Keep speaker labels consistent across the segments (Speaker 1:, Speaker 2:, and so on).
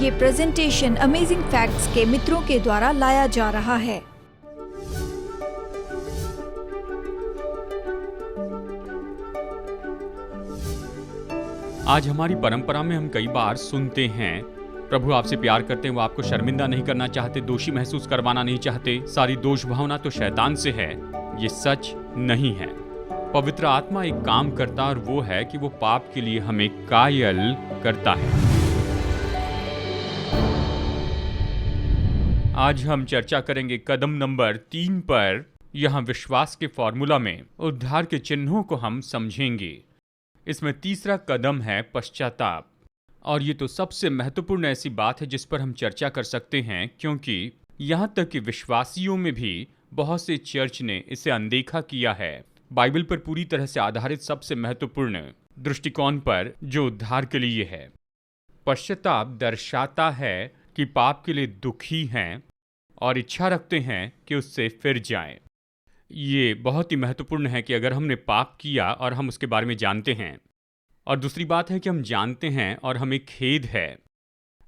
Speaker 1: ये presentation amazing facts के मित्रों के द्वारा लाया जा रहा है।
Speaker 2: आज हमारी परंपरा में हम कई बार सुनते हैं, प्रभु आपसे प्यार करते हैं, वो आपको शर्मिंदा नहीं करना चाहते, दोषी महसूस करवाना नहीं चाहते, सारी दोष भावना तो शैतान से है। ये सच नहीं है। पवित्र आत्मा एक काम करता और वो है कि वो पाप के लिए हमें कायल करता है। आज हम चर्चा करेंगे कदम नंबर 3 पर। यहाँ विश्वास के फॉर्मूला में उद्धार के चिन्हों को हम समझेंगे। इसमें तीसरा कदम है पश्चाताप, और ये तो सबसे महत्वपूर्ण ऐसी बात है जिस पर हम चर्चा कर सकते हैं, क्योंकि यहाँ तक कि विश्वासियों में भी बहुत से चर्च ने इसे अनदेखा किया है। बाइबल पर पूरी तरह से आधारित सबसे महत्वपूर्ण दृष्टिकोण पर जो उद्धार के लिए है। पश्चाताप दर्शाता है कि पाप के लिए दुखी हैं और इच्छा रखते हैं कि उससे फिर जाएं। ये बहुत ही महत्वपूर्ण है कि अगर हमने पाप किया और हम उसके बारे में जानते हैं, और दूसरी बात है कि हम जानते हैं और हमें खेद है।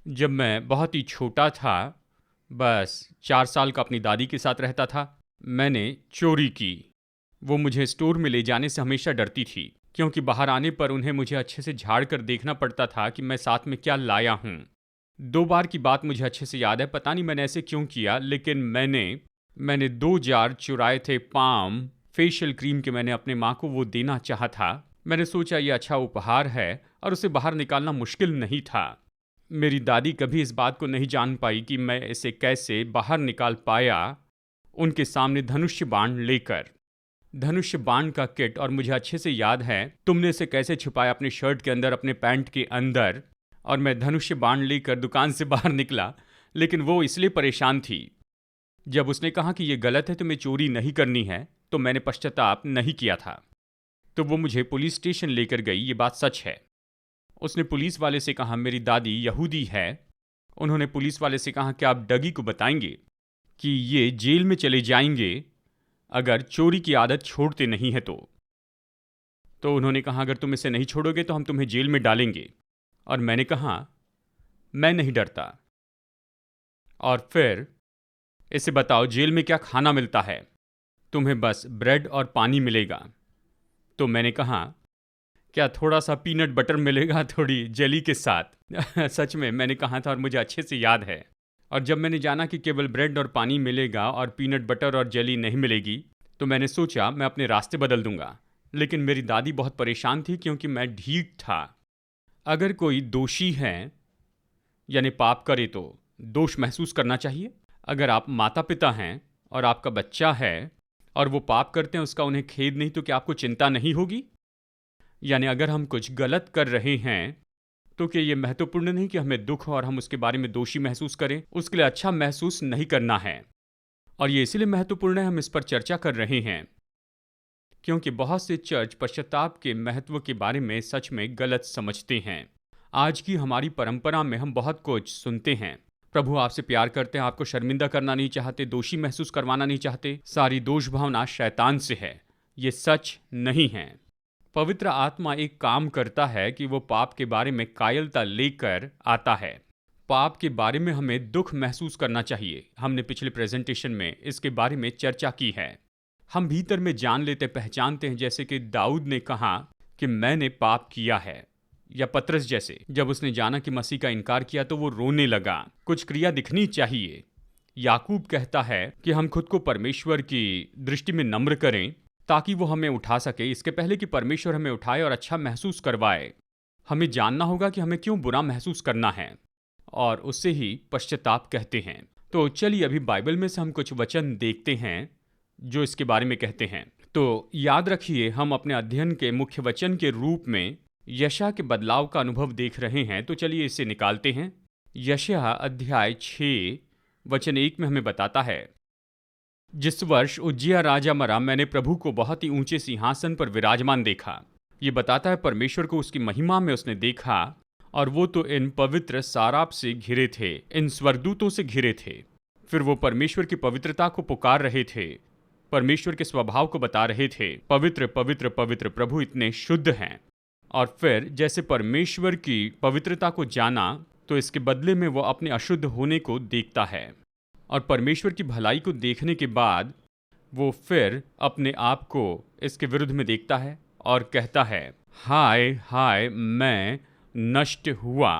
Speaker 2: जब मैं बहुत ही छोटा था, बस 4 साल का, अपनी दादी के साथ रहता था, मैंने चोरी की। वो मुझे स्टोर में ले जाने से हमेशा डरती थी, क्योंकि बाहर आने पर उन्हें मुझे अच्छे से झाड़ कर देखना पड़ता था कि मैं साथ में क्या लाया हूँ। 2 बार की बात मुझे अच्छे से याद है, पता नहीं मैंने ऐसे क्यों किया, लेकिन मैंने 2 जार चुराए थे पाम फेशियल क्रीम के। मैंने अपने माँ को वो देना चाहा था। मैंने सोचा ये अच्छा उपहार है और उसे बाहर निकालना मुश्किल नहीं था। मेरी दादी कभी इस बात को नहीं जान पाई कि मैं इसे कैसे बाहर निकाल पाया, उनके सामने धनुष्य बाण लेकर। धनुष्य बाण का किट, और मुझे अच्छे से याद है तुमने इसे कैसे छुपाया अपने शर्ट के अंदर, अपने पैंट के अंदर, और मैं धनुष्य बाण लेकर दुकान से बाहर निकला। लेकिन वो इसलिए परेशान थी। जब उसने कहा कि ये गलत है, तुम्हें चोरी नहीं करनी है, तो मैंने पश्चाताप नहीं किया था। तो वो मुझे पुलिस स्टेशन लेकर गई। ये बात सच है। उसने पुलिस वाले से कहा, मेरी दादी यहूदी है। उन्होंने पुलिस वाले से कहा कि आप डगी को बताएंगे कि ये जेल में चले जाएंगे अगर चोरी की आदत छोड़ते नहीं है तो उन्होंने कहा, अगर तुम इसे नहीं छोड़ोगे तो हम तुम्हें जेल में डालेंगे। और मैंने कहा, मैं नहीं डरता। और फिर इसे बताओ, जेल में क्या खाना मिलता है? तुम्हें बस ब्रेड और पानी मिलेगा। तो मैंने कहा, क्या थोड़ा सा पीनट बटर मिलेगा थोड़ी जेली के साथ? सच में मैंने कहा था और मुझे अच्छे से याद है। और जब मैंने जाना कि केवल ब्रेड और पानी मिलेगा और पीनट बटर और जेली नहीं मिलेगी, तो मैंने सोचा मैं अपने रास्ते बदल दूंगा। लेकिन मेरी दादी बहुत परेशान थी, क्योंकि मैं ढीठ था। अगर कोई दोषी है, यानी पाप करे, तो दोष महसूस करना चाहिए। अगर आप माता पिता हैं और आपका बच्चा है और वो पाप करते हैं, उसका उन्हें खेद नहीं, तो क्या आपको चिंता नहीं होगी? यानी अगर हम कुछ गलत कर रहे हैं, तो क्या ये महत्वपूर्ण नहीं कि हमें दुख और हम उसके बारे में दोषी महसूस करें? उसके लिए अच्छा महसूस नहीं करना है। और ये इसीलिए महत्वपूर्ण है, हम इस पर चर्चा कर रहे हैं, क्योंकि बहुत से चर्च पश्चाताप के महत्व के बारे में सच में गलत समझते हैं। आज की हमारी परंपरा में हम बहुत कुछ सुनते हैं, प्रभु आपसे प्यार करते हैं, आपको शर्मिंदा करना नहीं चाहते, दोषी महसूस करवाना नहीं चाहते, सारी दोष भावना शैतान से है। ये सच नहीं है। पवित्र आत्मा एक काम करता है कि वो पाप के बारे में कायलता लेकर आता है। पाप के बारे में हमें दुख महसूस करना चाहिए। हमने पिछले प्रेजेंटेशन में इसके बारे में चर्चा की है। हम भीतर में जान लेते, पहचानते हैं, जैसे कि दाऊद ने कहा कि मैंने पाप किया है, या पतरस जैसे जब उसने जाना कि मसीह का इनकार किया तो वो रोने लगा। कुछ क्रिया दिखनी चाहिए। याकूब कहता है कि हम खुद को परमेश्वर की दृष्टि में नम्र करें ताकि वो हमें उठा सके। इसके पहले कि परमेश्वर हमें उठाए और अच्छा महसूस करवाए, हमें जानना होगा कि हमें क्यों बुरा महसूस करना है, और उससे ही पश्चाताप कहते हैं। तो चलिए अभी बाइबल में से हम कुछ वचन देखते हैं जो इसके बारे में कहते हैं। तो याद रखिए, हम अपने अध्ययन के मुख्य वचन के रूप में यशायाह के बदलाव का अनुभव देख रहे हैं। तो चलिए इसे निकालते हैं। यशायाह अध्याय 6 वचन 1 में हमें बताता है, जिस वर्ष उज्जियाह राजा मरा, मैंने प्रभु को बहुत ही ऊंचे सिंहासन पर विराजमान देखा। ये बताता है परमेश्वर को उसकी महिमा में उसने देखा, और वो तो इन पवित्र साराप से घिरे थे, इन स्वर्गदूतों से घिरे थे। फिर वो परमेश्वर की पवित्रता को पुकार रहे थे, परमेश्वर के स्वभाव को बता रहे थे, पवित्र पवित्र पवित्र प्रभु इतने शुद्ध हैं। और फिर जैसे परमेश्वर की पवित्रता को जाना, तो इसके बदले में वो अपने अशुद्ध होने को देखता है, और परमेश्वर की भलाई को देखने के बाद वो फिर अपने आप को इसके विरुद्ध में देखता है और कहता है, हाय हाय मैं नष्ट हुआ।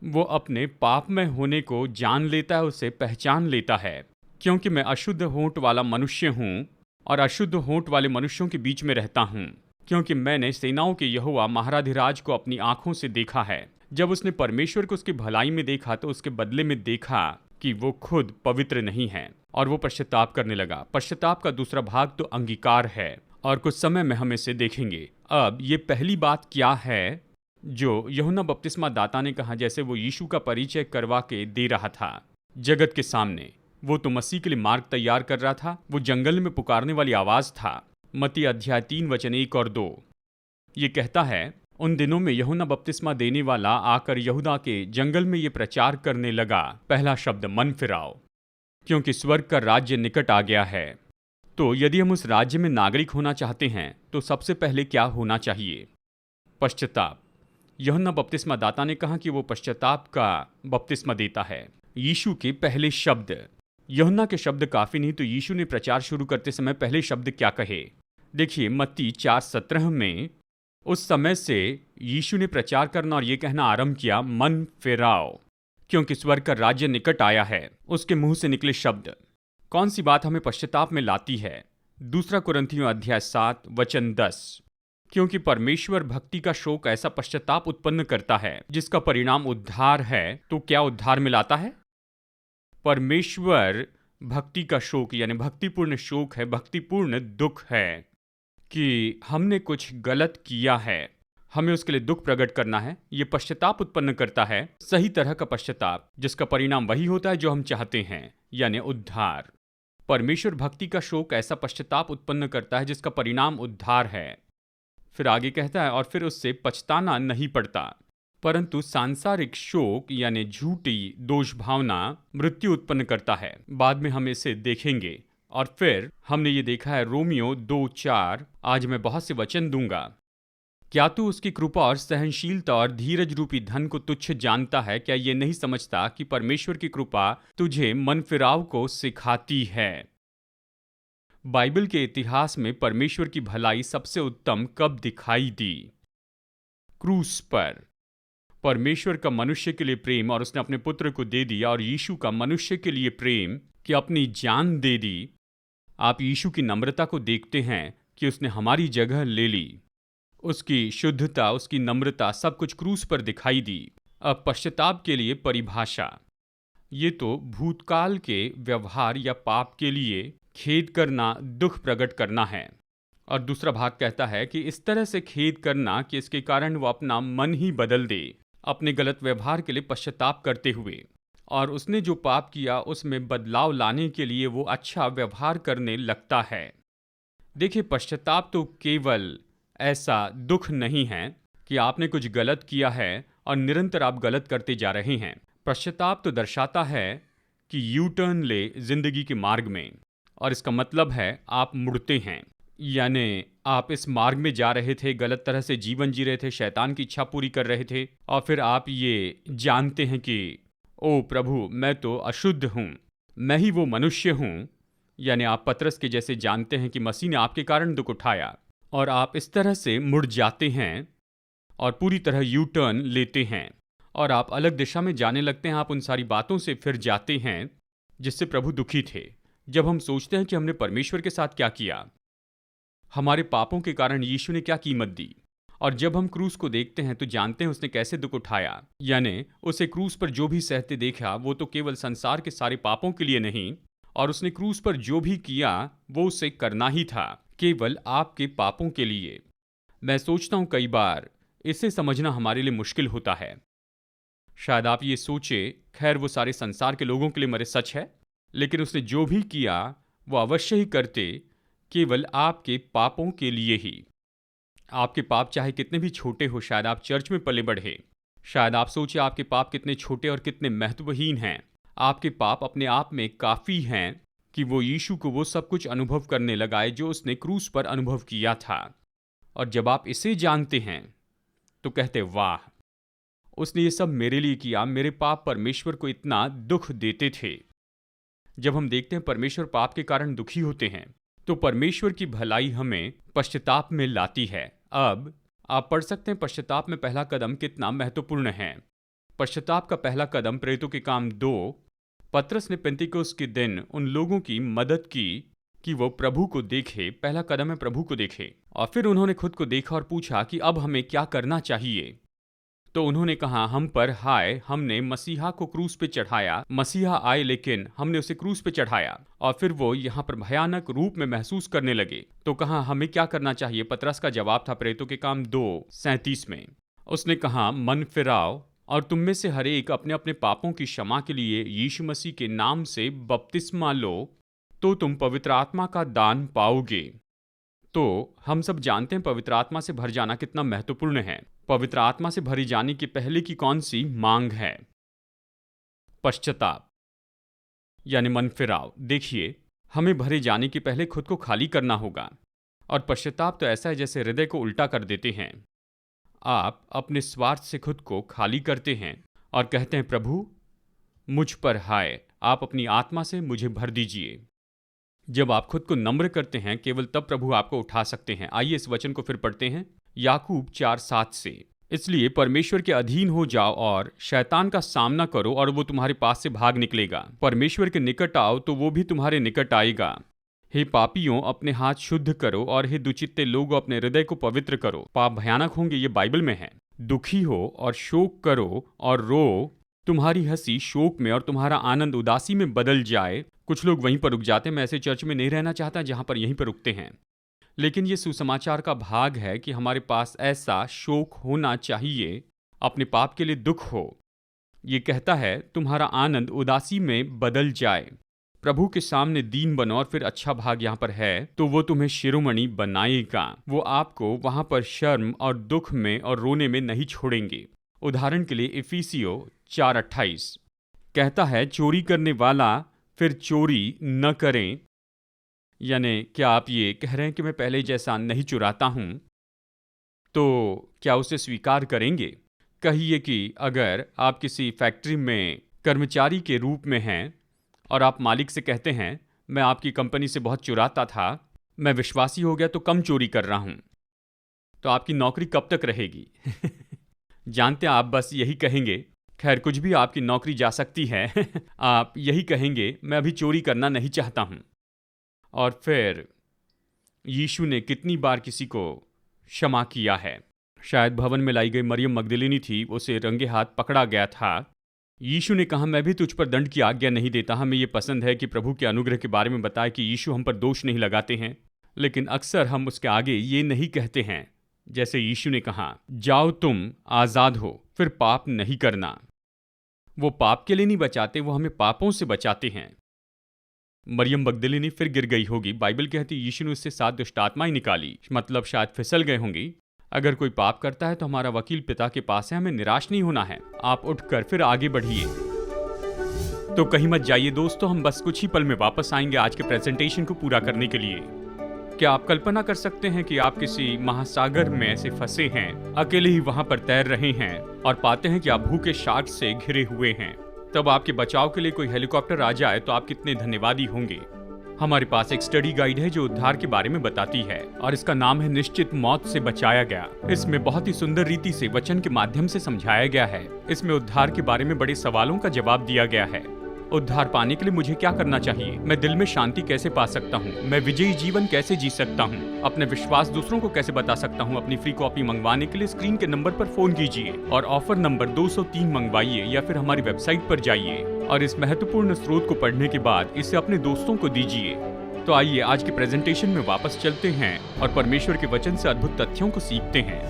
Speaker 2: वो अपने पाप में होने को जान लेता है, उसे पहचान लेता है, क्योंकि मैं अशुद्ध होंठ वाला मनुष्य हूँ और अशुद्ध होंठ वाले मनुष्यों के बीच में रहता हूँ, क्योंकि मैंने सेनाओं के यहोवा महाराधिराज को अपनी आंखों से देखा है। जब उसने परमेश्वर को उसकी भलाई में देखा तो उसके बदले में देखा कि वो खुद पवित्र नहीं है, और वो पश्चाताप करने लगा। पश्चाताप का दूसरा भाग तो अंगीकार है, और कुछ समय में हम इसे देखेंगे। अब ये पहली बात क्या है जो यूहन्ना बपतिस्मा दाता ने कहा, जैसे वो यीशु का परिचय करवा के दे रहा था जगत के सामने। वो तो मसीह के लिए मार्ग तैयार कर रहा था। वो जंगल में पुकारने वाली आवाज था। मत्ती अध्याय 3 वचन 1 और 2 ये कहता है, उन दिनों में यूहन्ना बपतिस्मा देने वाला आकर यहूदा के जंगल में ये प्रचार करने लगा, पहला शब्द मन फिराओ, क्योंकि स्वर्ग का राज्य निकट आ गया है। तो यदि हम उस राज्य में नागरिक होना चाहते हैं तो सबसे पहले क्या होना चाहिए? पश्चाताप। यूहन्ना बपतिस्मा दाता ने कहा कि वो पश्चाताप का बपतिस्मा देता है। यीशु के पहले शब्द, यूहन्ना के शब्द काफी नहीं, तो यीशु ने प्रचार शुरू करते समय पहले शब्द क्या कहे? देखिए मत्ती 4:17 में उस समय से यीशु ने प्रचार करना और ये कहना आरंभ किया, मन फिराओ, क्योंकि स्वर्ग का राज्य निकट आया है। उसके मुंह से निकले शब्द कौन सी बात हमें पश्चाताप में लाती है? 2 कुरिन्थियों अध्याय 7 वचन 10, क्योंकि परमेश्वर भक्ति का शोक ऐसा पश्चाताप उत्पन्न करता है जिसका परिणाम उद्धार है। तो क्या उद्धार में लाता है? परमेश्वर भक्ति का शोक यानी भक्तिपूर्ण शोक है, भक्तिपूर्ण दुख है कि हमने कुछ गलत किया है, हमें उसके लिए दुख प्रकट करना है। ये पश्चाताप उत्पन्न करता है, सही तरह का पश्चाताप, जिसका परिणाम वही होता है जो हम चाहते हैं, यानी उद्धार। परमेश्वर भक्ति का शोक ऐसा पश्चाताप उत्पन्न करता है जिसका परिणाम उद्धार है। फिर आगे कहता है, और फिर उससे पछताना नहीं पड़ता, परंतु सांसारिक शोक यानी झूठी दोष भावना मृत्यु उत्पन्न करता है। बाद में हम इसे देखेंगे। और फिर हमने ये देखा है रोमियो 2:4, आज मैं बहुत से वचन दूंगा। क्या तू उसकी कृपा और सहनशीलता और धीरज रूपी धन को तुच्छ जानता है? क्या ये नहीं समझता कि परमेश्वर की कृपा तुझे मन फिराव को सिखाती है? बाइबल के इतिहास में परमेश्वर की भलाई सबसे उत्तम कब दिखाई दी? क्रूस पर। परमेश्वर का मनुष्य के लिए प्रेम और उसने अपने पुत्र को दे दिया, और यीशु का मनुष्य के लिए प्रेम कि अपनी जान दे दी। आप यीशु की नम्रता को देखते हैं कि उसने हमारी जगह ले ली। उसकी शुद्धता, उसकी नम्रता, सब कुछ क्रूस पर दिखाई दी। अब पश्चाताप के लिए परिभाषा, ये तो भूतकाल के व्यवहार या पाप के लिए खेद करना, दुख प्रकट करना है। और दूसरा भाग कहता है कि इस तरह से खेद करना कि इसके कारण वो अपना मन ही बदल दे, अपने गलत व्यवहार के लिए पश्चाताप करते हुए, और उसने जो पाप किया उसमें बदलाव लाने के लिए वो अच्छा व्यवहार करने लगता है। देखिए, पश्चाताप तो केवल ऐसा दुख नहीं है कि आपने कुछ गलत किया है और निरंतर आप गलत करते जा रहे हैं। पश्चाताप तो दर्शाता है कि यू टर्न ले जिंदगी के मार्ग में, और इसका मतलब है आप मुड़ते हैं, यानी आप इस मार्ग में जा रहे थे, गलत तरह से जीवन जी रहे थे, शैतान की इच्छा पूरी कर रहे थे, और फिर आप ये जानते हैं कि ओ प्रभु, मैं तो अशुद्ध हूँ, मैं ही वो मनुष्य हूँ। यानी आप पतरस के जैसे जानते हैं कि मसीह ने आपके कारण दुख उठाया, और आप इस तरह से मुड़ जाते हैं और पूरी तरह यू टर्न लेते हैं, और आप अलग दिशा में जाने लगते हैं। आप उन सारी बातों से फिर जाते हैं जिससे प्रभु दुखी थे। जब हम सोचते हैं कि हमने परमेश्वर के साथ क्या किया, हमारे पापों के कारण यीशु ने क्या कीमत दी, और जब हम क्रूस को देखते हैं तो जानते हैं उसने कैसे दुख उठाया। यानी उसे क्रूस पर जो भी सहते देखा वो तो केवल संसार के सारे पापों के लिए नहीं, और उसने क्रूस पर जो भी किया वो उसे करना ही था केवल आपके पापों के लिए। मैं सोचता हूं कई बार इसे समझना हमारे लिए मुश्किल होता है। शायद आप ये सोचे, खैर वो सारे संसार के लोगों के लिए मरे, सच है, लेकिन उसने जो भी किया वो अवश्य ही करते केवल आपके पापों के लिए ही। आपके पाप चाहे कितने भी छोटे हो, शायद आप चर्च में पले बढ़े, शायद आप सोचे आपके पाप कितने छोटे और कितने महत्वहीन हैं, आपके पाप अपने आप में काफ़ी हैं कि वो यीशु को वो सब कुछ अनुभव करने लगाए जो उसने क्रूस पर अनुभव किया था। और जब आप इसे जानते हैं तो कहते वाह, उसने ये सब मेरे लिए किया, मेरे पाप परमेश्वर को इतना दुख देते थे। जब हम देखते हैं परमेश्वर पाप के कारण दुखी होते हैं, तो परमेश्वर की भलाई हमें पश्चाताप में लाती है। अब आप पढ़ सकते हैं पश्चाताप में पहला कदम कितना महत्वपूर्ण है। पश्चाताप का पहला कदम प्रेरितों के काम 2, पतरस ने पेंतिकोस्त के दिन उन लोगों की मदद की कि वो प्रभु को देखे। पहला कदम है प्रभु को देखे। और फिर उन्होंने खुद को देखा और पूछा कि अब हमें क्या करना चाहिए। तो उन्होंने कहा, हम पर हाय, हमने मसीहा को क्रूस पे चढ़ाया। मसीहा आए लेकिन हमने उसे क्रूस पे चढ़ाया। और फिर वो यहाँ पर भयानक रूप में महसूस करने लगे। तो कहा, हमें क्या करना चाहिए। पतरस का जवाब था प्रेरितों के काम 2:37 में। उसने कहा, मन फिराओ और तुम में से हर एक अपने अपने पापों की क्षमा के लिए यीशु मसीह के नाम से बपतिस्मा लो, तो तुम पवित्र आत्मा का दान पाओगे। तो हम सब जानते हैं पवित्र आत्मा से भर जाना कितना महत्वपूर्ण है। पवित्र आत्मा से भरी जाने की पहले की कौन सी मांग है? पश्चाताप यानी मन फिराव। देखिए, हमें भरे जाने के पहले खुद को खाली करना होगा। और पश्चाताप तो ऐसा है जैसे हृदय को उल्टा कर देते हैं। आप अपने स्वार्थ से खुद को खाली करते हैं और कहते हैं, प्रभु मुझ पर हाय, आप अपनी आत्मा से मुझे भर दीजिए। जब आप खुद को नम्र करते हैं, केवल तब प्रभु आपको उठा सकते हैं। आइए इस वचन को फिर पढ़ते हैं, याकूब 4:7 से। इसलिए परमेश्वर के अधीन हो जाओ और शैतान का सामना करो और वो तुम्हारे पास से भाग निकलेगा। परमेश्वर के निकट आओ तो वो भी तुम्हारे निकट आएगा। हे पापियों, अपने हाथ शुद्ध करो और हे दुचित्ते लोगों, अपने हृदय को पवित्र करो। पाप भयानक होंगे, ये बाइबल में है। दुखी हो और शोक करो और रो। तुम्हारी हंसी शोक में और तुम्हारा आनंद उदासी में बदल जाए। कुछ लोग वहीं पर रुक जाते हैं। मैं ऐसे चर्च में नहीं रहना चाहता जहां पर यहीं पर रुकते हैं। लेकिन ये सुसमाचार का भाग है कि हमारे पास ऐसा शोक होना चाहिए, अपने पाप के लिए दुख हो। ये कहता है तुम्हारा आनंद उदासी में बदल जाए। प्रभु के सामने दीन बनो। और फिर अच्छा भाग यहाँ पर है, तो वो तुम्हें शिरोमणि बनाएगा। वो आपको वहां पर शर्म और दुख में और रोने में नहीं छोड़ेंगे। उदाहरण के लिए इफिसियों 4:28 कहता है, चोरी करने वाला फिर चोरी न करें। यानी क्या आप ये कह रहे हैं कि मैं पहले जैसा नहीं चुराता हूं? तो क्या उसे स्वीकार करेंगे? कहिए कि अगर आप किसी फैक्ट्री में कर्मचारी के रूप में हैं और आप मालिक से कहते हैं, मैं आपकी कंपनी से बहुत चुराता था, मैं विश्वासी हो गया तो कम चोरी कर रहा हूं, तो आपकी नौकरी कब तक रहेगी? जानते हैं, आप बस यही कहेंगे। खैर, कुछ भी आपकी नौकरी जा सकती है। आप यही कहेंगे, मैं अभी चोरी करना नहीं चाहता हूं। और फिर यीशु ने कितनी बार किसी को क्षमा किया है। शायद भवन में लाई गई मरियम मगदलिनी थी, उसे रंगे हाथ पकड़ा गया था। यीशु ने कहा, मैं भी तुझ पर दंड की आज्ञा नहीं देता। हमें ये पसंद है कि प्रभु के अनुग्रह के बारे में बताए कि यीशु हम पर दोष नहीं लगाते हैं, लेकिन अक्सर हम उसके आगे ये नहीं कहते हैं जैसे यीशु ने कहा, जाओ तुम आज़ाद हो, फिर पाप नहीं करना। वो पाप के लिए नहीं बचाते, वो हमें पापों से बचाते हैं। मरियम मगदलिनी फिर गिर गई होगी। बाइबल कहती यीशु ने उससे 7 दुष्टात्माएं निकाली, मतलब शायद फिसल गए होंगी। अगर कोई पाप करता है तो हमारा वकील पिता के पास है, हमें निराश नहीं होना है। आप उठकर फिर आगे बढ़िए। तो कहीं मत जाइए दोस्तों, हम बस कुछ ही पल में वापस आएंगे आज के प्रेजेंटेशन को पूरा करने के लिए। क्या आप कल्पना कर सकते हैं कि आप किसी महासागर में ऐसे फंसे हैं, अकेले ही वहां पर तैर रहे हैं और पाते हैं कि आप भूखे शार्क से घिरे हुए हैं। तब आपके बचाव के लिए कोई हेलीकॉप्टर आ जाए तो आप कितने धन्यवादी होंगे। हमारे पास एक स्टडी गाइड है जो उद्धार के बारे में बताती है और इसका नाम है निश्चित मौत से बचाया गया। इसमें बहुत ही सुंदर रीति से वचन के माध्यम से समझाया गया है। इसमें उद्धार के बारे में बड़े सवालों का जवाब दिया गया है। उद्धार पाने के लिए मुझे क्या करना चाहिए? मैं दिल में शांति कैसे पा सकता हूँ? मैं विजयी जीवन कैसे जी सकता हूँ? अपने विश्वास दूसरों को कैसे बता सकता हूँ? अपनी फ्री कॉपी मंगवाने के लिए स्क्रीन के नंबर पर फोन कीजिए और ऑफर नंबर 203 मंगवाइए या फिर हमारी वेबसाइट पर जाइए और इस महत्वपूर्ण स्रोत को पढ़ने के बाद इसे अपने दोस्तों को दीजिए। तो आइए आज के प्रेजेंटेशन में वापस चलते हैं और परमेश्वर के वचन से अद्भुत तथ्यों को सीखते हैं।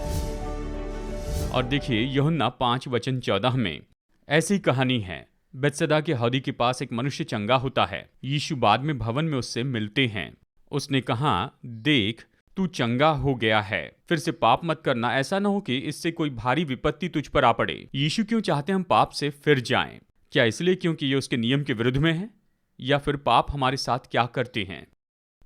Speaker 2: और देखिए, यूहन्ना 5:14 में ऐसी कहानी है। बेतसदा के हौदी के पास एक मनुष्य चंगा होता है। यीशु बाद में भवन में उससे मिलते हैं। उसने कहा, देख तू चंगा हो गया है, फिर से पाप मत करना, ऐसा न हो कि इससे कोई भारी विपत्ति तुझ पर आ पड़े। यीशु क्यों चाहते हम पाप से फिर जाएं? क्या इसलिए क्योंकि ये उसके नियम के विरुद्ध में है, या फिर पाप हमारे साथ क्या करते हैं?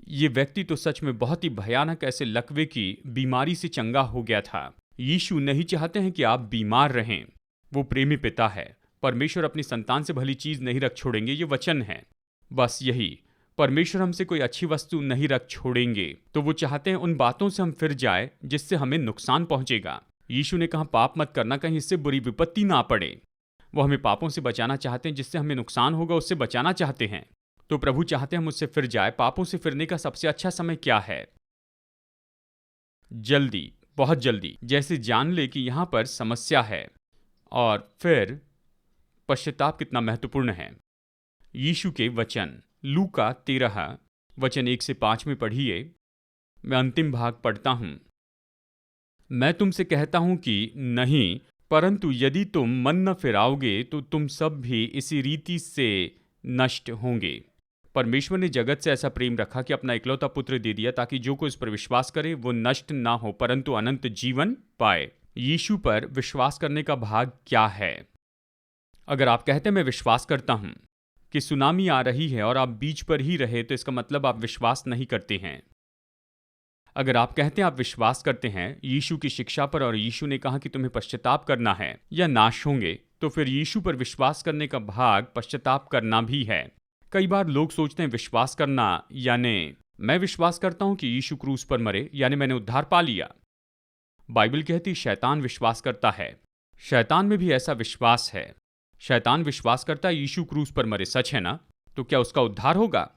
Speaker 2: ये व्यक्ति तो सच में बहुत ही भयानक ऐसे लकवे की बीमारी से चंगा हो गया था। यीशु नहीं चाहते हैं कि आप बीमार रहें। वो प्रेमी पिता है। परमेश्वर अपनी संतान से भली चीज नहीं रख छोड़ेंगे, ये वचन है। बस यही, परमेश्वर हमसे कोई अच्छी वस्तु नहीं रख छोड़ेंगे। तो वो चाहते हैं उन बातों से हम फिर जाए जिससे हमें नुकसान पहुंचेगा। यीशु ने कहा पाप मत करना, कहीं इससे बुरी विपत्ति ना पड़े। वो हमें पापों से बचाना चाहते हैं, जिससे हमें नुकसान होगा उससे बचाना चाहते हैं। तो प्रभु चाहते हैं हम उससे फिर जाए। पापों से फिरने का सबसे अच्छा समय क्या है? जल्दी, बहुत जल्दी। जैसे जान ले कि यहां पर समस्या है और फिर पश्चाताप कितना महत्वपूर्ण है। यीशु के वचन लूका 13 वचन 1 से 5 में पढ़िए। मैं अंतिम भाग पढ़ता हूं। मैं तुमसे कहता हूं कि नहीं, परंतु यदि तुम मन न फिराओगे तो तुम सब भी इसी रीति से नष्ट होंगे। परमेश्वर ने जगत से ऐसा प्रेम रखा कि अपना इकलौता पुत्र दे दिया, ताकि जो कोई इस पर विश्वास करे वो नष्ट ना हो परंतु अनंत जीवन पाए। यीशु पर विश्वास करने का भाग क्या है? अगर आप कहते हैं मैं विश्वास करता हूं कि सुनामी आ रही है और आप बीच पर ही रहे, तो इसका मतलब आप विश्वास नहीं करते हैं। अगर आप कहते हैं आप विश्वास करते हैं यीशु की शिक्षा पर और यीशु ने कहा कि तुम्हें पश्चाताप करना है या नाश होंगे, तो फिर यीशु पर विश्वास करने का भाग पश्चाताप करना भी है। कई बार लोग सोचते हैं विश्वास करना यानी मैं विश्वास करता हूं कि यीशु क्रूस पर मरे यानी मैंने उद्धार पा लिया। बाइबल कहती शैतान विश्वास करता है। शैतान में भी ऐसा विश्वास है। शैतान विश्वास करता है यीशु क्रूस पर मरे, सच है ना? तो क्या उसका उद्धार होगा?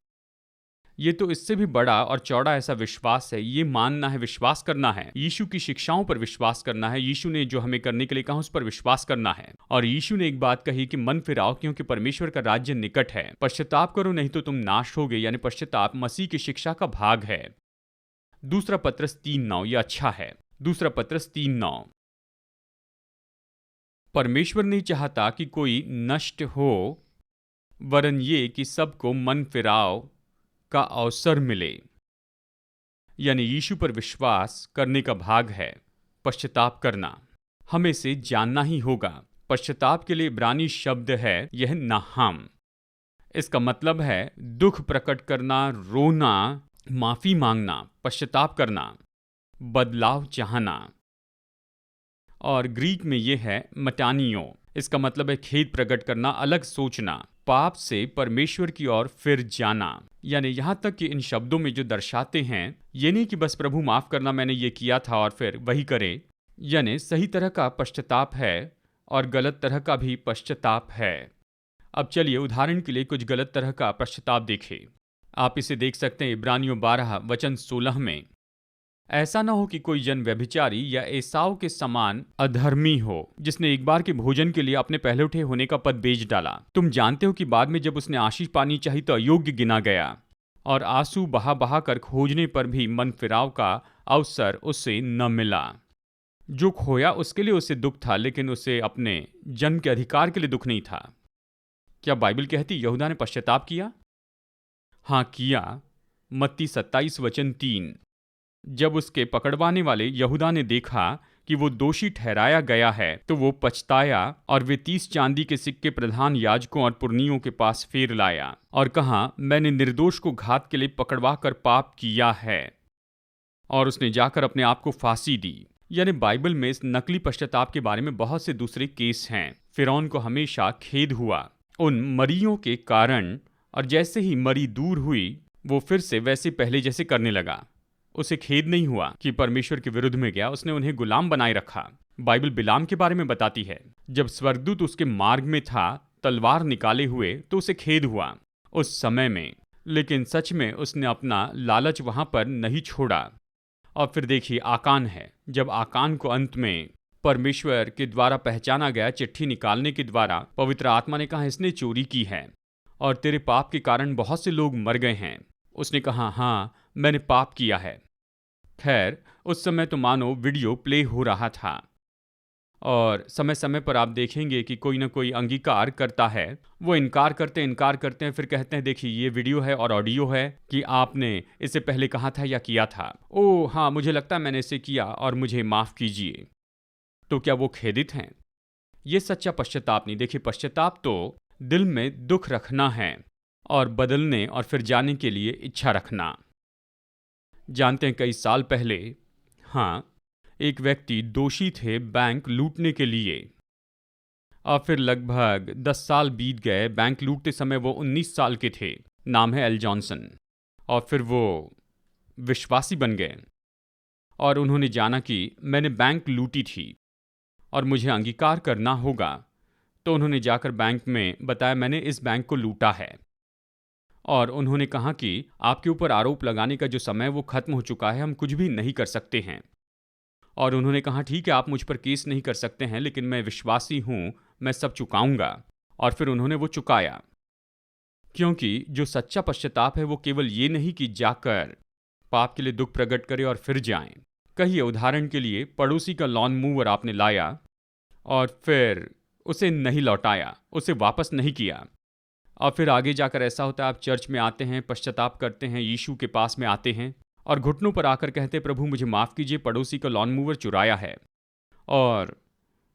Speaker 2: ये तो इससे भी बड़ा और चौड़ा ऐसा विश्वास है। ये मानना है, विश्वास करना है, यीशु की शिक्षाओं पर विश्वास करना है, यीशु ने जो हमें करने के लिए कहा उस पर विश्वास करना है। और यीशु ने एक बात कही कि मन फिराओ क्योंकि परमेश्वर का राज्य निकट है। पश्चाताप करो नहीं तो तुम नाश होगे, यानी पश्चाताप मसीह की शिक्षा का भाग है। दूसरा पत्रस 3:9, यह अच्छा है। दूसरा पत्रस 3:9, परमेश्वर नहीं चाहता कि कोई नष्ट हो, वरन ये कि सबको मन फिराव का अवसर मिले। यानी यीशु पर विश्वास करने का भाग है पश्चाताप करना। हमें इसे जानना ही होगा। पश्चाताप के लिए इब्रानी शब्द है यह नाहाम। इसका मतलब है दुख प्रकट करना, रोना, माफी मांगना, पश्चाताप करना, बदलाव चाहना। और ग्रीक में यह है मटानियो। इसका मतलब है खेद प्रकट करना, अलग सोचना, पाप से परमेश्वर की ओर फिर जाना। यानी यहां तक कि इन शब्दों में जो दर्शाते हैं ये नहीं कि बस प्रभु माफ करना, मैंने ये किया था और फिर वही करे। यानी सही तरह का पश्चाताप है और गलत तरह का भी पश्चाताप है। अब चलिए उदाहरण के लिए कुछ गलत तरह का पश्चाताप देखें। आप इसे देख सकते हैं इब्रानियों 12 वचन 16 में। ऐसा न हो कि कोई जन व्यभिचारी या एसाव के समान अधर्मी हो, जिसने एक बार के भोजन के लिए अपने पहले उठे होने का पद बेच डाला। तुम जानते हो कि बाद में जब उसने आशीष पानी चाहिए तो अयोग्य गिना गया और आंसू बहा बहा कर खोजने पर भी मन फिराव का अवसर उसे न मिला। जो खोया उसके लिए उसे दुख था, लेकिन उसे अपने जन्म के अधिकार के लिए दुख नहीं था। क्या बाइबल कहती यहूदा ने पश्चाताप किया? हाँ किया। मत्ती 27 वचन 3, जब उसके पकड़वाने वाले यहूदा ने देखा कि वो दोषी ठहराया गया है तो वो पछताया और वे 30 चांदी के सिक्के प्रधान याजकों और पुरनियों के पास फेर लाया और कहा मैंने निर्दोष को घात के लिए पकड़वा कर पाप किया है। और उसने जाकर अपने आप को फांसी दी। यानी बाइबल में इस नकली पश्चाताप के बारे में बहुत से दूसरे केस हैं। फिरौन को हमेशा खेद हुआ उन मरियों के कारण, और जैसे ही मरी दूर हुई वो फिर से वैसे पहले जैसे करने लगा। उसे खेद नहीं हुआ कि परमेश्वर के विरुद्ध में गया, उसने उन्हें गुलाम बनाए रखा। बाइबल बिलाम के बारे में बताती है, जब स्वर्गदूत उसके मार्ग में था तलवार निकाले हुए तो उसे खेद हुआ उस समय में, लेकिन सच में उसने अपना लालच वहां पर नहीं छोड़ा। और फिर देखिए आकान है, जब आकान को अंत में परमेश्वर के द्वारा पहचाना गया, चिट्ठी निकालने के द्वारा पवित्र आत्मा ने कहा इसने चोरी की है और तेरे पाप के कारण बहुत से लोग मर गए हैं। उसने कहा हाँ मैंने पाप किया है। खैर उस समय तो मानो वीडियो प्ले हो रहा था और समय समय पर आप देखेंगे कि कोई ना कोई अंगीकार करता है। वो इनकार करते हैं, फिर कहते हैं देखिए ये वीडियो है और ऑडियो है कि आपने इसे पहले कहा था या किया था। ओह हाँ मुझे लगता है मैंने इसे किया और मुझे माफ़ कीजिए। तो क्या वो खेदित हैं? ये सच्चा पश्चाताप नहीं। देखिए पश्चाताप तो दिल में दुख रखना है और बदलने और फिर जाने के लिए इच्छा रखना। जानते हैं कई साल पहले हाँ एक व्यक्ति दोषी थे बैंक लूटने के लिए। और फिर लगभग 10 साल बीत गए। बैंक लूटते समय वो 19 साल के थे। नाम है एल जॉनसन। और फिर वो विश्वासी बन गए और उन्होंने जाना कि मैंने बैंक लूटी थी और मुझे अंगीकार करना होगा। तो उन्होंने जाकर बैंक में बताया मैंने इस बैंक को लूटा है। और उन्होंने कहा कि आपके ऊपर आरोप लगाने का जो समय वो खत्म हो चुका है, हम कुछ भी नहीं कर सकते हैं। और उन्होंने कहा ठीक है, आप मुझ पर केस नहीं कर सकते हैं, लेकिन मैं विश्वासी हूं, मैं सब चुकाऊंगा। और फिर उन्होंने वो चुकाया। क्योंकि जो सच्चा पश्चाताप है वो केवल ये नहीं कि जाकर पाप के लिए दुख प्रकट करे और फिर जाएं। कहिए उदाहरण के लिए पड़ोसी का लॉन मूवर आपने लाया और फिर उसे नहीं लौटाया, उसे वापस नहीं किया। और फिर आगे जाकर ऐसा होता है, आप चर्च में आते हैं, पश्चाताप करते हैं, यीशु के पास में आते हैं और घुटनों पर आकर कहते हैं प्रभु मुझे माफ़ कीजिए, पड़ोसी का लॉन मूवर चुराया है, और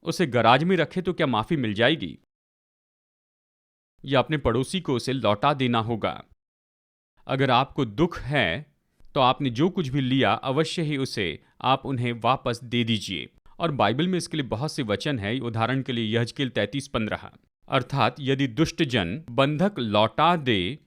Speaker 2: उसे गराज में रखे तो क्या माफ़ी मिल जाएगी? या अपने पड़ोसी को उसे लौटा देना होगा। अगर आपको दुख है तो आपने जो कुछ भी लिया अवश्य ही उसे आप उन्हें वापस दे दीजिए। और बाइबल में इसके लिए बहुत से वचन है। उदाहरण के लिए यहजकेल 33:15, अर्थात यदि दुष्ट जन बंधक लौटा दे,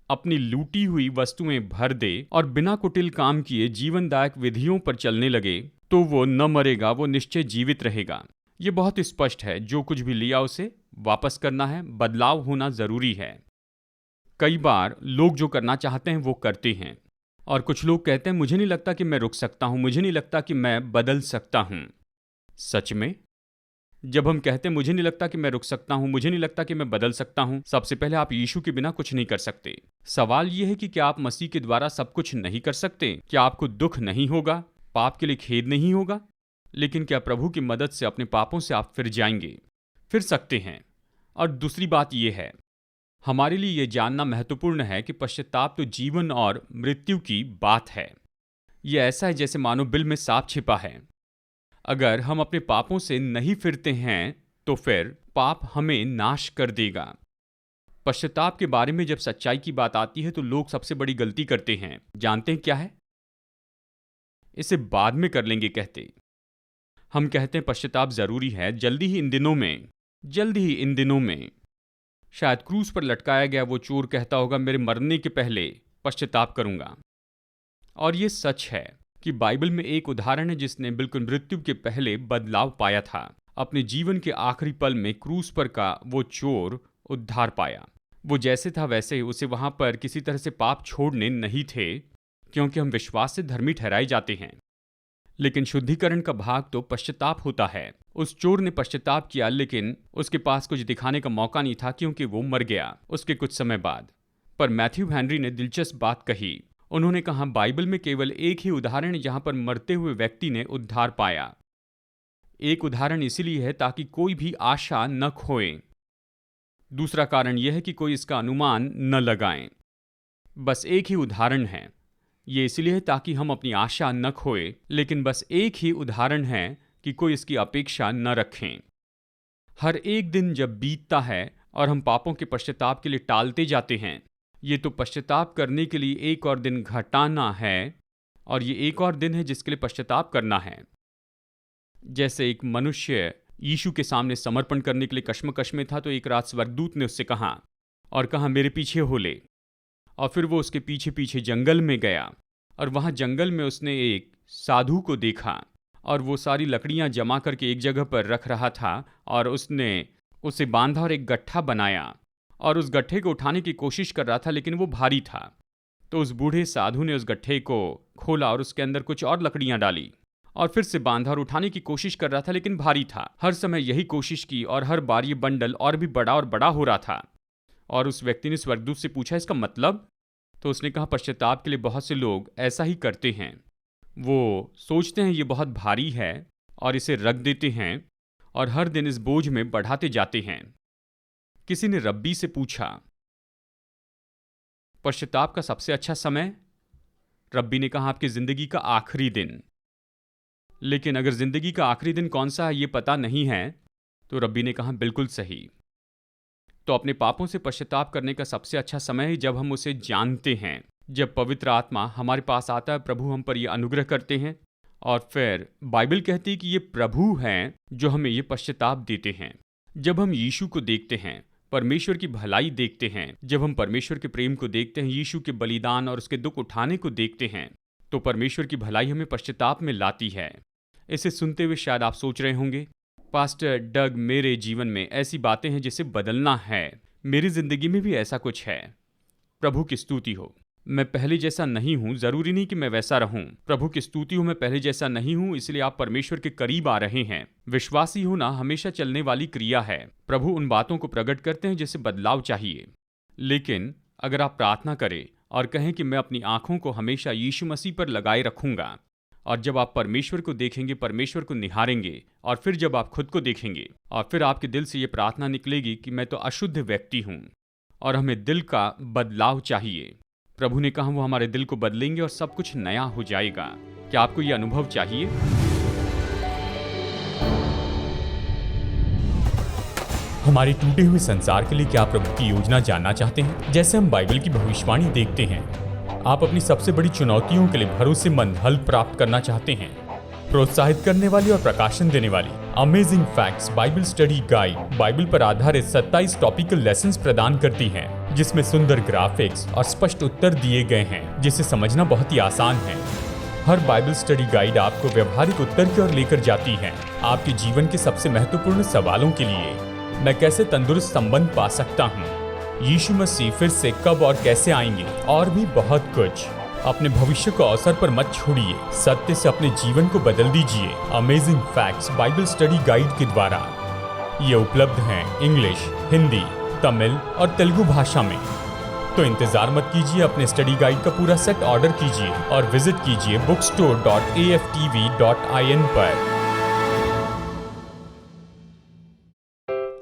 Speaker 2: अपनी लूटी हुई वस्तुएं भर दे और बिना कुटिल काम किए जीवनदायक विधियों पर चलने लगे, तो वो न मरेगा, वो निश्चय जीवित रहेगा। ये बहुत स्पष्ट है, जो कुछ भी लिया उसे वापस करना है, बदलाव होना जरूरी है। कई बार लोग जो करना चाहते हैं वो करते हैं, और कुछ लोग कहते हैं मुझे नहीं लगता कि मैं रुक सकता हूं, मुझे नहीं लगता कि मैं बदल सकता हूं। सच में जब हम कहते हैं मुझे नहीं लगता कि मैं रुक सकता हूं, मुझे नहीं लगता कि मैं बदल सकता हूं, सबसे पहले आप यीशु के बिना कुछ नहीं कर सकते। सवाल यह है कि क्या आप मसीह के द्वारा सब कुछ नहीं कर सकते? क्या आपको दुख नहीं होगा, पाप के लिए खेद नहीं होगा? लेकिन क्या प्रभु की मदद से अपने पापों से आप फिर जाएंगे? फिर सकते हैं। और दूसरी बात यह है, हमारे लिए यह जानना महत्वपूर्ण है कि पश्चाताप तो जीवन और मृत्यु की बात है। यह ऐसा है जैसे मानो बिल में सांप छिपा है। अगर हम अपने पापों से नहीं फिरते हैं तो फिर पाप हमें नाश कर देगा। पश्चाताप के बारे में जब सच्चाई की बात आती है तो लोग सबसे बड़ी गलती करते हैं। जानते हैं क्या है? इसे बाद में कर लेंगे कहते। हम कहते हैं पश्चाताप जरूरी है, जल्दी ही इन दिनों में शायद क्रूस पर लटकाया गया वो चोर कहता होगा मेरे मरने के पहले पश्चाताप करूंगा। और ये सच है कि बाइबल में एक उदाहरण है जिसने बिल्कुल मृत्यु के पहले बदलाव पाया था। अपने जीवन के आखिरी पल में क्रूस पर का वो चोर उद्धार पाया। वो जैसे था वैसे, उसे वहां पर किसी तरह से पाप छोड़ने नहीं थे, क्योंकि हम विश्वास से धर्मी ठहराए जाते हैं। लेकिन शुद्धिकरण का भाग तो पश्चाताप होता है। उस चोर ने पश्चाताप किया, लेकिन उसके पास कुछ दिखाने का मौका नहीं था, क्योंकि वो मर गया उसके कुछ समय बाद। पर मैथ्यू हेनरी ने दिलचस्प बात कही। उन्होंने कहा बाइबल में केवल एक ही उदाहरण है जहां पर मरते हुए व्यक्ति ने उद्धार पाया। एक उदाहरण इसीलिए है ताकि कोई भी आशा न खोए। दूसरा कारण यह है कि कोई इसका अनुमान न लगाए। बस एक ही उदाहरण है। ये इसलिए है ताकि हम अपनी आशा न खोए, लेकिन बस एक ही उदाहरण है कि कोई इसकी अपेक्षा न रखें। हर एक दिन जब बीतता है और हम पापों के पश्चाताप के लिए टालते जाते हैं, ये तो पश्चाताप करने के लिए एक और दिन घटाना है, और ये एक और दिन है जिसके लिए पश्चाताप करना है। जैसे एक मनुष्य यीशु के सामने समर्पण करने के लिए कश्मकश में था, तो एक रात स्वर्गदूत ने उससे कहा मेरे पीछे हो ले। और फिर वो उसके पीछे पीछे जंगल में गया, और वहाँ जंगल में उसने एक साधु को देखा, और वो सारी लकड़ियाँ जमा करके एक जगह पर रख रहा था, और उसने उसे बांधा और एक गट्ठा बनाया, और उस गट्ठे को उठाने की कोशिश कर रहा था, लेकिन वो भारी था। तो उस बूढ़े साधु ने उस गट्ठे को खोला और उसके अंदर कुछ और लकड़ियां डाली, और फिर से बांधा और उठाने की कोशिश कर रहा था, लेकिन भारी था। हर समय यही कोशिश की, और हर बार ये बंडल और भी बड़ा और बड़ा हो रहा था। और उस व्यक्ति ने स्वर्गदूत से पूछा इसका मतलब? तो उसने कहा पश्चाताप के लिए बहुत से लोग ऐसा ही करते हैं। वो सोचते हैं ये बहुत भारी है और इसे रख देते हैं, और हर दिन इस बोझ में बढ़ाते जाते हैं। किसी ने रब्बी से पूछा पश्चाताप का सबसे अच्छा समय? रब्बी ने कहा आपकी जिंदगी का आखिरी दिन। लेकिन अगर जिंदगी का आखिरी दिन कौन सा है ये पता नहीं है, तो रब्बी ने कहा बिल्कुल सही। तो अपने पापों से पश्चाताप करने का सबसे अच्छा समय है जब हम उसे जानते हैं, जब पवित्र आत्मा हमारे पास आता है, प्रभु हम पर यह अनुग्रह करते हैं, और फिर बाइबल कहती है कि ये प्रभु हैं जो हमें ये पश्चाताप देते हैं। जब हम यीशु को देखते हैं, परमेश्वर की भलाई देखते हैं, जब हम परमेश्वर के प्रेम को देखते हैं, यीशु के बलिदान और उसके दुख उठाने को देखते हैं, तो परमेश्वर की भलाई हमें पश्चाताप में लाती है। इसे सुनते हुए शायद आप सोच रहे होंगे, पास्टर डग, मेरे जीवन में ऐसी बातें हैं जिसे बदलना है, मेरी जिंदगी में भी ऐसा कुछ है। प्रभु की स्तुति हो, मैं पहले जैसा नहीं हूं, जरूरी नहीं कि मैं वैसा रहूं। प्रभु की स्तुति हो, मैं पहले जैसा नहीं हूं, इसलिए आप परमेश्वर के करीब आ रहे हैं। विश्वासी होना हमेशा चलने वाली क्रिया है। प्रभु उन बातों को प्रकट करते हैं जिसे बदलाव चाहिए। लेकिन अगर आप प्रार्थना करें और कहें कि मैं अपनी आंखों को हमेशा यीशु मसीह पर लगाए रखूंगा, और जब आप परमेश्वर को देखेंगे, परमेश्वर को निहारेंगे, और फिर जब आप खुद को देखेंगे और फिर आपके दिल से ये प्रार्थना निकलेगी कि मैं तो अशुद्ध व्यक्ति हूं और हमें दिल का बदलाव चाहिए। प्रभु ने कहा वो हमारे दिल को बदलेंगे और सब कुछ नया हो जाएगा। क्या आपको ये अनुभव चाहिए?
Speaker 3: हमारे टूटे हुए संसार के लिए क्या प्रभु की योजना जानना चाहते हैं? जैसे हम बाइबल की भविष्यवाणी देखते हैं, आप अपनी सबसे बड़ी चुनौतियों के लिए भरोसेमंद हल प्राप्त करना चाहते हैं। प्रोत्साहित करने वाली और प्रकाशन देने वाली amazing facts Bible study guide Bible पर आधारित 27 टॉपिकल लेसन्स प्रदान करती है, जिसमें सुंदर ग्राफिक्स और स्पष्ट उत्तर दिए गए हैं, जिसे समझना बहुत ही आसान है। हर बाइबल स्टडी गाइड आपको व्यवहारिक उत्तर की ओर लेकर जाती है, आपके जीवन के सबसे महत्वपूर्ण सवालों के लिए। मैं कैसे तंदुरुस्त संबंध पा सकता हूँ, यीशु मसीह फिर से कब और कैसे आएंगे, और भी बहुत कुछ। अपने भविष्य को अवसर पर मत छोड़िए, सत्य से अपने जीवन को बदल दीजिए। Amazing facts Bible study guide के द्वारा ये उपलब्ध हैं इंग्लिश, हिंदी, तमिल और तेलुगु भाषा में। तो इंतजार मत कीजिए, अपने स्टडी गाइड का पूरा सेट ऑर्डर कीजिए और विजिट कीजिए bookstore.aftv.in पर।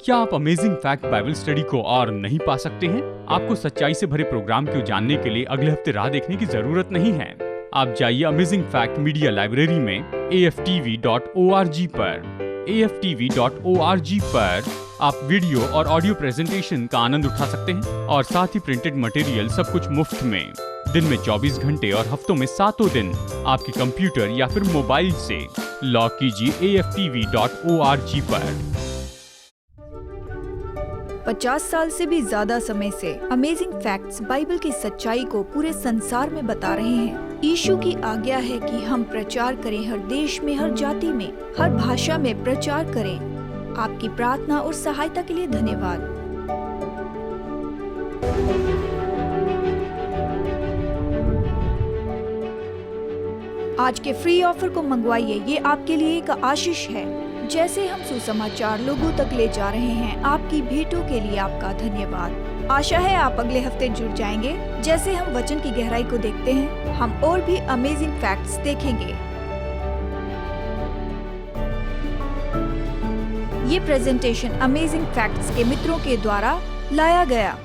Speaker 2: क्या आप अमेजिंग फैक्ट बाइबल स्टडी को और नहीं पा सकते हैं? आपको सच्चाई से भरे प्रोग्राम को जानने के लिए अगले हफ्ते राह देखने की जरूरत नहीं है। आप जाइए अमेजिंग फैक्ट मीडिया लाइब्रेरी में aftv.org पर। aftv.org पर आप वीडियो और ऑडियो प्रेजेंटेशन का आनंद उठा सकते हैं और साथ ही प्रिंटेड मटेरियल सब कुछ मुफ्त में। दिन में 24 घंटे और हफ्तों में 7 दिन आपके कंप्यूटर या फिर मोबाइल से लॉग कीजिए aftv.org पर।
Speaker 1: 50 साल से भी ज्यादा समय से अमेजिंग फैक्ट्स बाइबल की सच्चाई को पूरे संसार में बता रहे हैं। यीशु की आज्ञा है कि हम प्रचार करें, हर देश में, हर जाति में, हर भाषा में प्रचार करें। आपकी प्रार्थना और सहायता के लिए धन्यवाद। आज के फ्री ऑफर को मंगवाइए, ये आपके लिए एक आशीष है। जैसे हम सुसमाचार लोगों तक ले जा रहे हैं, आपकी भेंटों के लिए आपका धन्यवाद। आशा है आप अगले हफ्ते जुड़ जाएंगे। जैसे हम वचन की गहराई को देखते हैं, हम और भी अमेजिंग फैक्ट्स देखेंगे। ये प्रेजेंटेशन अमेजिंग फैक्ट्स के मित्रों के द्वारा लाया गया।